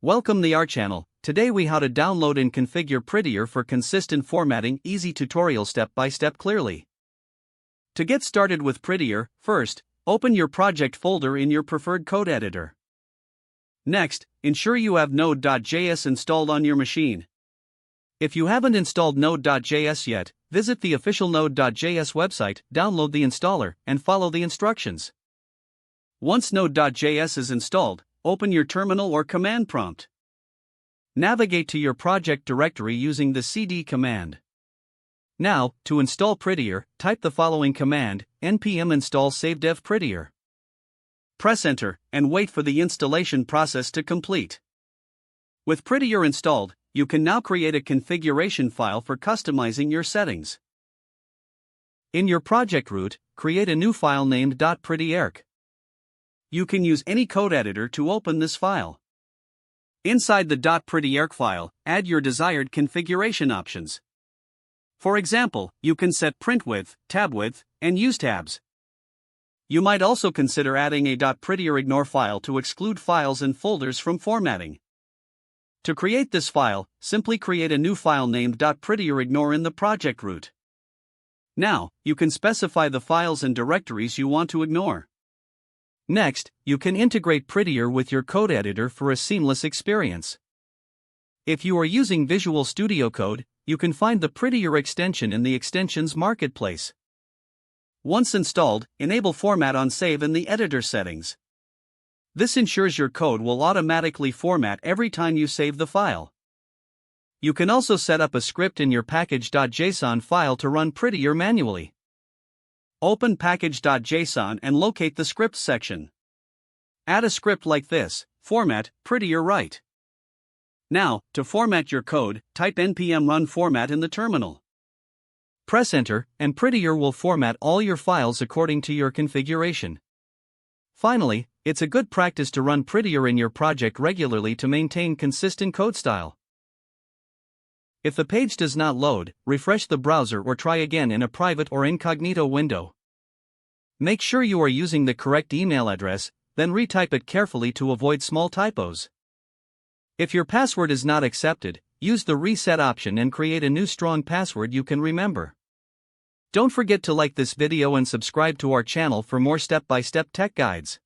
Welcome to our channel. Today we how to download and configure Prettier for consistent formatting. Easy tutorial step by step clearly. To get started with Prettier, first, open your project folder in your preferred code editor. Next, ensure you have Node.js installed on your machine. If you haven't installed Node.js yet, visit the official Node.js website, download the installer, and follow the instructions. Once Node.js is installed, open your terminal or command prompt. Navigate to your project directory using the cd command. Now, to install Prettier, type the following command, npm install savedev Prettier. Press enter, and wait for the installation process to complete. With Prettier installed, you can now create a configuration file for customizing your settings. In your project root, create a new file named .prettier. You can use any code editor to open this file. Inside the .prettier file, add your desired configuration options. For example, you can set print width, tab width, and use tabs. You might also consider adding a .prettier ignore file to exclude files and folders from formatting. To create this file, simply create a new file named .prettier ignore in the project root. Now, you can specify the files and directories you want to ignore. Next, you can integrate Prettier with your code editor for a seamless experience. If you are using Visual Studio Code, you can find the Prettier extension in the Extensions Marketplace. Once installed, enable Format on Save in the editor settings. This ensures your code will automatically format every time you save the file. You can also set up a script in your package.json file to run Prettier manually. Open package.json and locate the scripts section. Add a script like this, format, Prettier right. Now, to format your code, type npm run format in the terminal. Press enter, and Prettier will format all your files according to your configuration. Finally, it's a good practice to run Prettier in your project regularly to maintain consistent code style. If the page does not load, refresh the browser or try again in a private or incognito window. Make sure you are using the correct email address, then retype it carefully to avoid small typos. If your password is not accepted, use the reset option and create a new strong password you can remember. Don't forget to like this video and subscribe to our channel for more step-by-step tech guides.